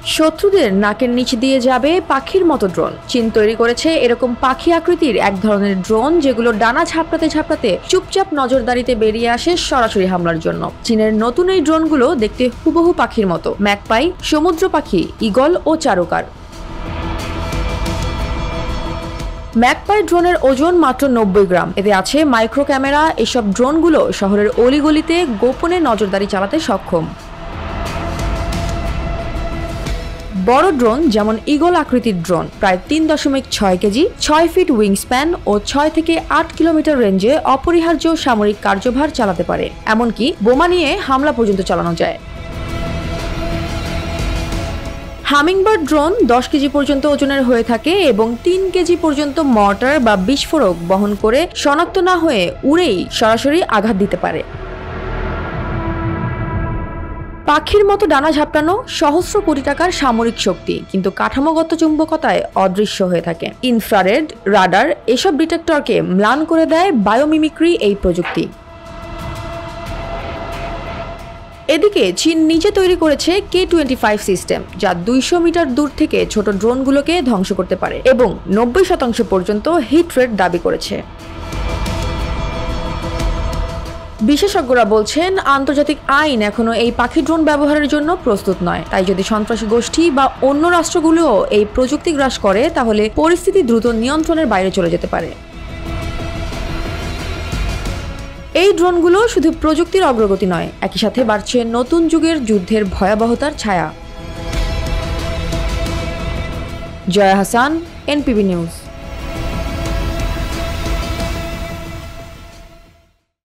শত্রুদের নাকের নিচ দিয়ে যাবে পাখির মতো ড্রোন। চীন তৈরি করেছে এরকম পাখি আকৃতির এক ধরনের ড্রোন, যেগুলো ডানা ঝাপটাতে ঝাপটাতে চুপচাপ নজরদারিতে বেরিয়ে আসে সরাসরি হামলার জন্য। চীনের নতুন এই ড্রোনগুলো দেখতে হুবহু পাখির মতো। ম্যাকপাই, সমুদ্র পাখি, ঈগল ও চারুকার। ম্যাকপাই ড্রোনের ওজন মাত্র 90 গ্রাম। এতে আছে মাইক্রো ক্যামেরা। এসব ড্রোনগুলো শহরের অলিগলিতে গোপনে নজরদারি চালাতে সক্ষম। বড় ড্রোন যেমন ঈগল আকৃতির ড্রোন প্রায় 3.6 কেজি, 6 ফিট উইংস্প্যান ও 6 থেকে 8 কিলোমিটার রেঞ্জে অপরিহার্য সামরিক কার্যভার চালাতে পারে। এমনকি বোমা নিয়ে হামলা পর্যন্ত চালানো যায়। হামিংবার্ড ড্রোন 10 কেজি পর্যন্ত ওজনের হয়ে থাকে এবং 3 কেজি পর্যন্ত মর্টার বা বিস্ফোরক বহন করে শনাক্ত না হয়ে উড়েই সরাসরি আঘাত দিতে পারে। পাখির মতো ডানা ঝাপটানো, সহস্র কোটি টাকার সামরিক শক্তি, কিন্তু কাঠামোগত চুম্বকতায় অদৃশ্য হয়ে থাকে। ইনফ্রারেড, রাডার এসব ডিটেক্টরকে ম্লান করে দেয় বায়োমিমিক্রি এই প্রযুক্তি। এদিকে চীন নিজে তৈরি করেছে K-25 সিস্টেম, যা 200 মিটার দূর থেকে ছোট ড্রোনগুলোকে ধ্বংস করতে পারে এবং 90% পর্যন্ত হিট রেট দাবি করেছে। বিশেষজ্ঞরা বলছেন, আন্তর্জাতিক আইন এখনো এই পাখি ড্রোন ব্যবহারের জন্য প্রস্তুত নয়। তাই যদি সন্ত্রাসী গোষ্ঠী বা অন্য রাষ্ট্রগুলোও এই প্রযুক্তি গ্রাস করে, তাহলে পরিস্থিতি দ্রুত নিয়ন্ত্রণের বাইরে চলে যেতে পারে। এই ড্রোনগুলো শুধু প্রযুক্তির অগ্রগতি নয়, একই সাথে বাড়ছে নতুন যুগের যুদ্ধের ভয়াবহতার ছায়া। Jaya Hasan, NPB news.